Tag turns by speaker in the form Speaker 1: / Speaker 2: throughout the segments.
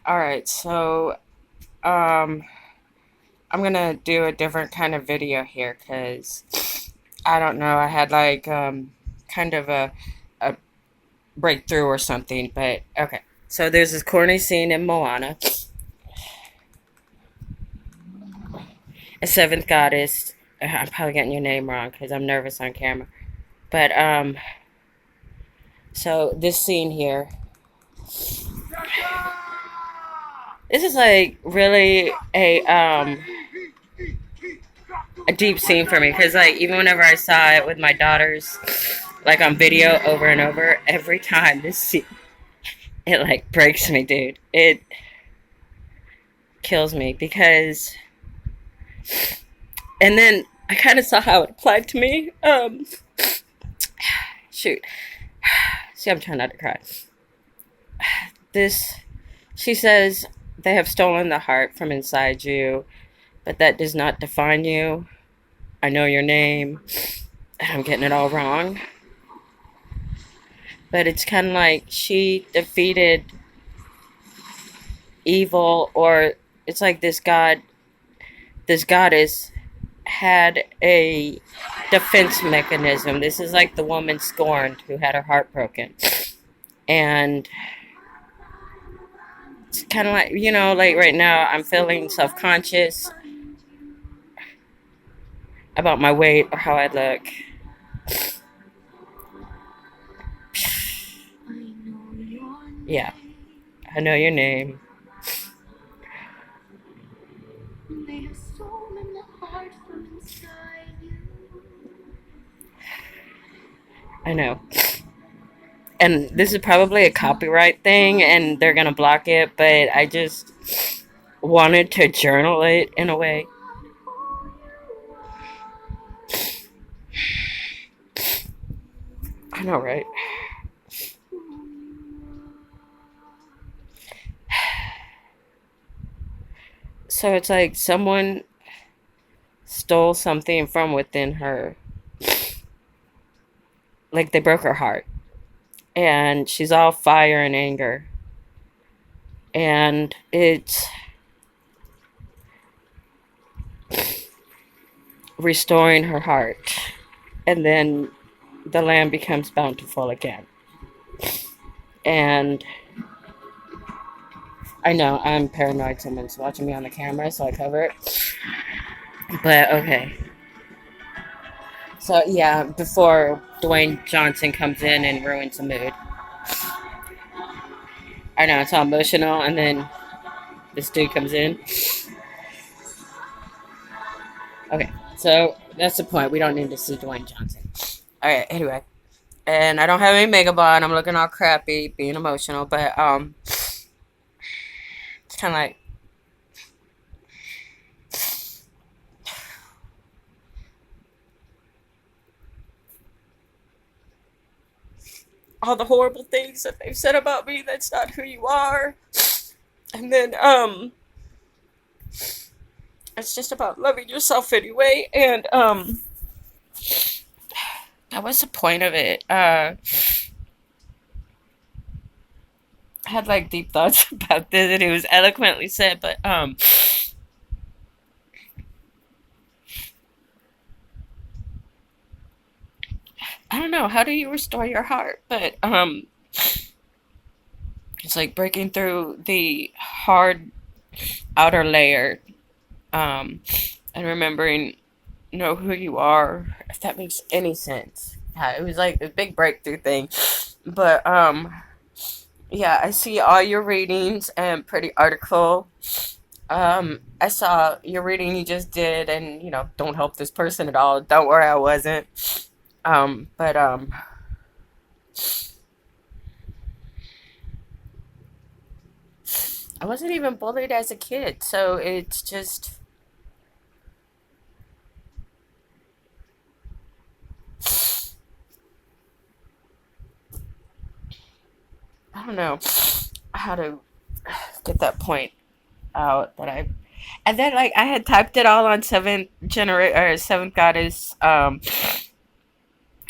Speaker 1: All right, so um, I'm gonna do a different kind of video here because I don't know. I had like kind of a breakthrough or something, but okay. So there's this corny scene in Moana, a seventh goddess. I'm probably getting your name wrong because I'm nervous on camera. But so this scene here, this is like really a deep scene for me because like even whenever I saw it with my daughters, like on video over and over, every time this scene, it like breaks me, dude. It kills me because, and then I kind of saw how it applied to me. Shoot, see, I'm trying not to cry. This, she says, they have stolen the heart from inside you, but that does not define you. I know your name, and I'm getting it all wrong. But it's kind of like she defeated evil, or it's like this goddess had a defense mechanism. This is like the woman scorned who had her heart broken. And it's kind of like, like right now I'm feeling self conscious about my weight or how I look. Yeah, I know your name. I know. And this is probably a copyright thing and they're gonna block it, but I just wanted to journal it in a way. I know, right? So it's like someone stole something from within her. Like they broke her heart. And she's all fire and anger. And it's restoring her heart. And then the land becomes bountiful again. And I know I'm paranoid someone's watching me on the camera, so I cover it. But okay. So yeah, before Dwayne Johnson comes in and ruins the mood. I know it's all emotional, and then this dude comes in. Okay, so that's the point. We don't need to see Dwayne Johnson. All right. Anyway, and I don't have any Megabot. I'm looking all crappy, being emotional, but it's kind of like all the horrible things that they've said about me. That's not who you are. And then it's just about loving yourself anyway. And that was the point of it. I had like deep thoughts about this, and it was eloquently said. But I don't know. How do you restore your heart? But it's like breaking through the hard outer layer, and remembering, know who you are. If that makes any sense. Yeah, it was like a big breakthrough thing. But yeah, I see all your readings and pretty article. I saw your reading you just did, and don't help this person at all. Don't worry, I wasn't. But I wasn't even bullied as a kid, so it's just I don't know how to get that point out that I and then like I had typed it all on seventh goddess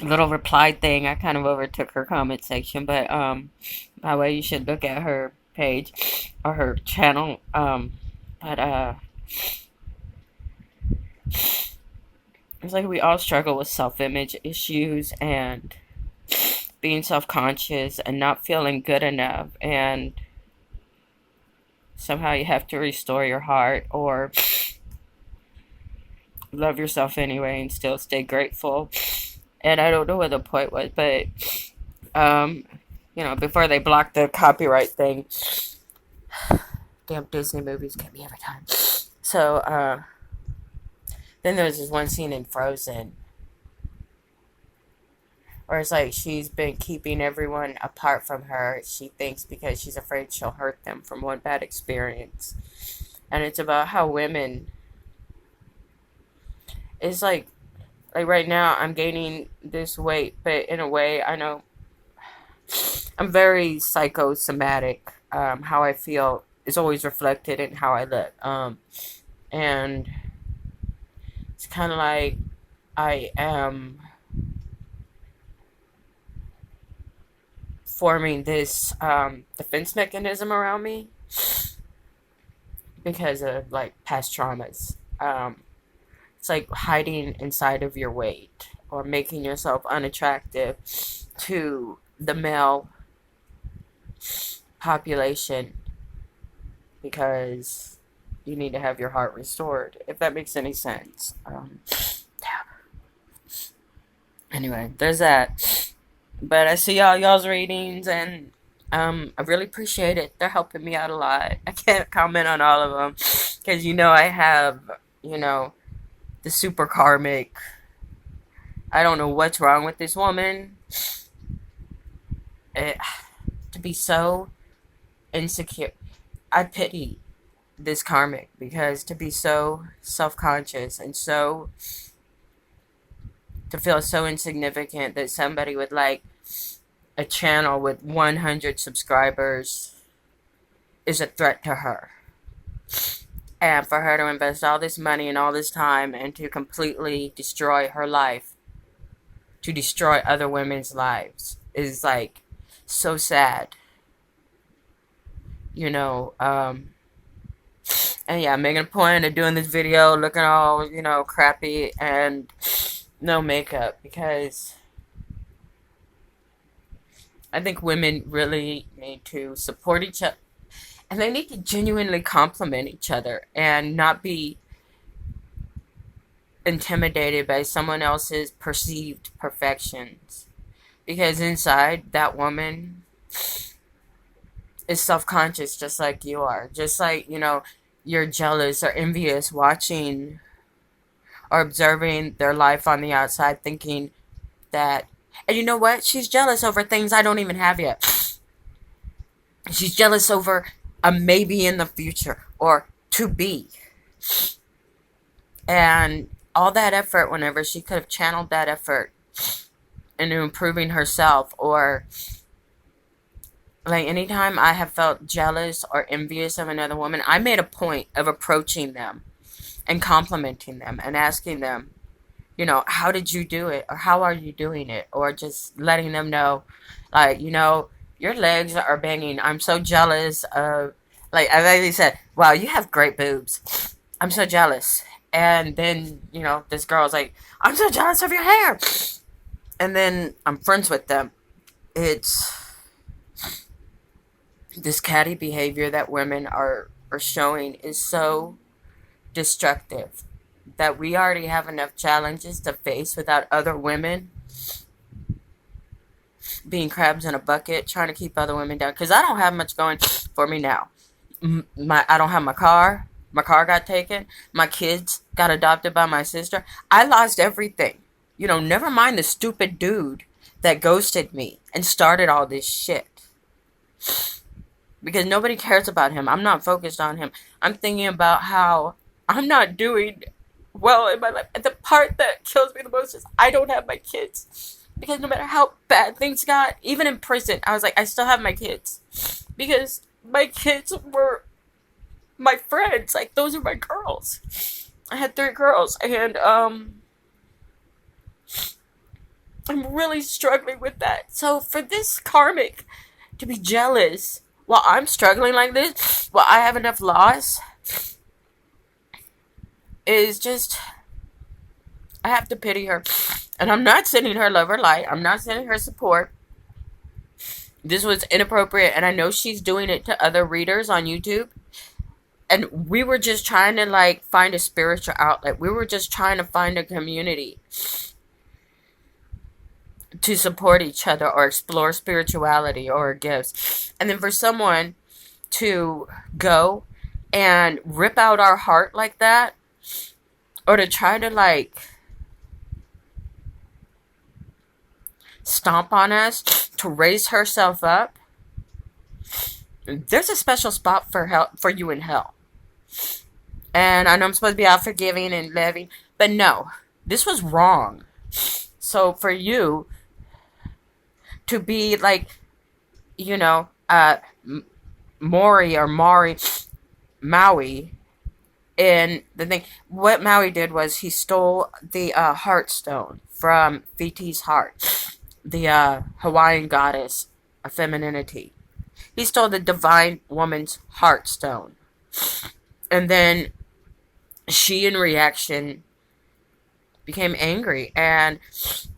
Speaker 1: little reply thing. I kind of overtook her comment section, but by the way, you should look at her page or her channel. But it's like we all struggle with self-image issues and being self-conscious and not feeling good enough, and somehow you have to restore your heart or love yourself anyway and still stay grateful. And I don't know what the point was, but um before they blocked the copyright thing, damn Disney movies get me every time. So then there's this one scene in Frozen where it's like she's been keeping everyone apart from her, she thinks, because she's afraid she'll hurt them from one bad experience. And it's about how women, it's like right now I'm gaining this weight, but in a way I know I'm very psychosomatic. How I feel is always reflected in how I look. And it's kind of like I am forming this defense mechanism around me because of like past traumas. It's like hiding inside of your weight or making yourself unattractive to the male population because you need to have your heart restored, if that makes any sense. Anyway, there's that. But I see y'all's readings, and I really appreciate it. They're helping me out a lot. I can't comment on all of them because I have the super karmic. I don't know what's wrong with this woman. To be so insecure, I pity this karmic, because to be so self-conscious and so to feel so insignificant that somebody with like a channel with 100 subscribers is a threat to her, and for her to invest all this money and all this time and to completely destroy her life, to destroy other women's lives, is like so sad. And yeah, I'm making a point of doing this video looking all, crappy and no makeup, because I think women really need to support each other, and they need to genuinely compliment each other and not be intimidated by someone else's perceived perfections. Because inside, that woman is self-conscious just like you are. Just like, you're jealous or envious watching or observing their life on the outside, thinking that, and you know what? She's jealous over things I don't even have yet. She's jealous over a maybe in the future or to be. And all that effort, whenever she could have channeled that effort into improving herself, or like anytime I have felt jealous or envious of another woman, I made a point of approaching them and complimenting them and asking them, how did you do it? Or how are you doing it? Or just letting them know, like, your legs are banging. I'm so jealous of, like, as I said, wow, you have great boobs. I'm so jealous. And then, this girl's like, I'm so jealous of your hair. And then I'm friends with them. It's this catty behavior that women are showing is so destructive, that we already have enough challenges to face without other women being crabs in a bucket trying to keep other women down. Because I don't have much going for me now. I don't have my car. My car got taken. My kids got adopted by my sister. I lost everything. Never mind the stupid dude that ghosted me and started all this shit. Because nobody cares about him. I'm not focused on him. I'm thinking about how I'm not doing well in my life. And the part that kills me the most is I don't have my kids. Because no matter how bad things got, even in prison, I was like, I still have my kids. Because my kids were my friends. Like, those are my girls. I had 3 girls. And, I'm really struggling with that. So for this karmic to be jealous while I'm struggling like this, while I have enough loss, is just, I have to pity her. And I'm not sending her love or light. I'm not sending her support. This was inappropriate, and I know she's doing it to other readers on YouTube. And we were just trying to, like, find a spiritual outlet. We were just trying to find a community to support each other or explore spirituality or gifts. And then for someone to go and rip out our heart like that, or to try to, like, stomp on us, to raise herself up, there's a special spot for hell, for you in hell. And I know I'm supposed to be all forgiving and loving, but no, this was wrong. So for you to be like, you know, Maui, and the thing, what Maui did was he stole the heart stone from Fiti's heart, the Hawaiian goddess of femininity. He stole the divine woman's heart stone. And then she, in reaction, became angry, and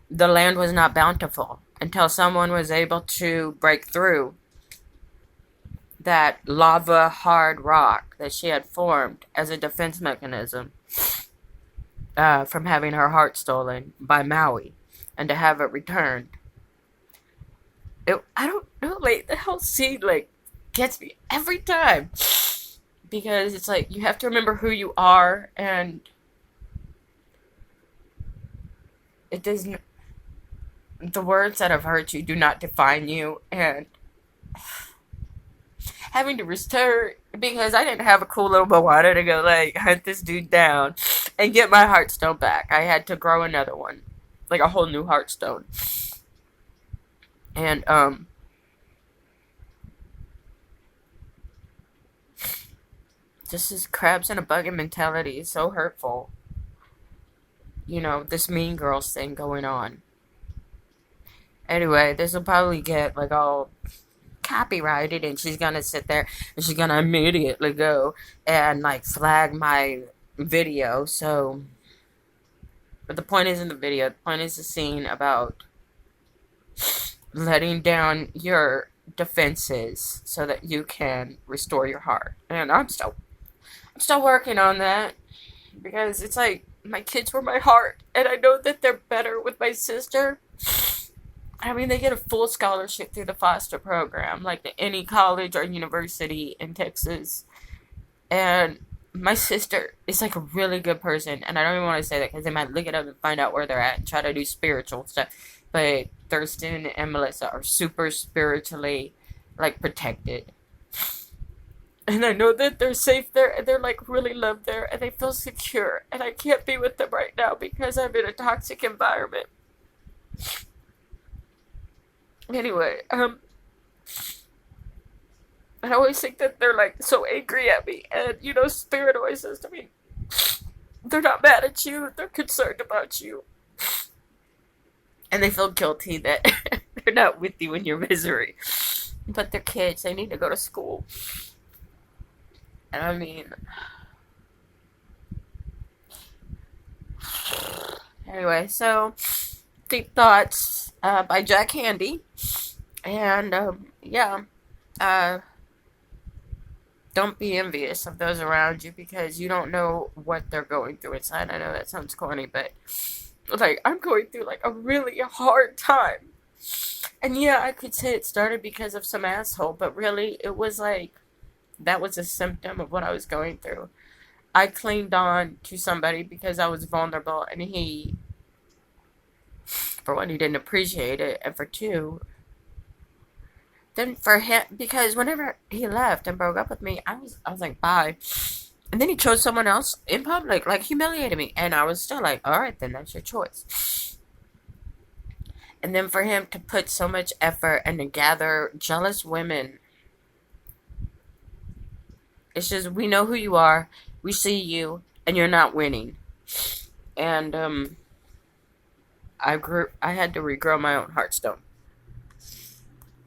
Speaker 1: the land was not bountiful until someone was able to break through that lava hard rock that she had formed as a defense mechanism from having her heart stolen by Maui, and to have it returned. I don't know, like, the whole scene, like, gets me every time. Because it's like, you have to remember who you are, and it doesn't, the words that have hurt you do not define you, and having to restore, because I didn't have a cool little Moana to go, like, hunt this dude down and get my heartstone back. I had to grow another one, like a whole new heartstone. And, this is crabs in a bucket mentality is so hurtful. You know, this Mean Girls thing going on. Anyway, this will probably get, like, all copyrighted, and she's gonna sit there and she's gonna immediately go and, like, flag my video. So, but the point isn't the video. The point is the scene about letting down your defenses so that you can restore your heart. And I'm still working on that, because it's like, my kids were my heart, and I know that they're better with my sister. I mean, they get a full scholarship through the foster program, like any college or university in Texas. And my sister is, like, a really good person, and I don't even want to say that because they might look it up and find out where they're at and try to do spiritual stuff. But Thurston and Melissa are super spiritually, like, protected. And I know that they're safe there, and they're, like, really loved there, and they feel secure. And I can't be with them right now because I'm in a toxic environment. Anyway, I always think that they're, like, so angry at me. And, you know, Spirit always says to me, they're not mad at you, they're concerned about you. And they feel guilty that they're not with you in your misery. But they're kids, they need to go to school. And I mean, anyway, so Deep Thoughts by Jack Handey. And yeah, don't be envious of those around you, because you don't know what they're going through inside. I know that sounds corny, but, like, I'm going through, like, a really hard time. And yeah, I could say it started because of some asshole, but really, it was like, that was a symptom of what I was going through. I clinged on to somebody because I was vulnerable, and he, for one, he didn't appreciate it, and for two, then for him, because whenever he left and broke up with me, I was like, bye. And then he chose someone else in public, like, humiliated me, and I was still like, alright, then that's your choice. And then for him to put so much effort and to gather jealous women, it's just, we know who you are, we see you, and you're not winning. And I had to regrow my own heartstone.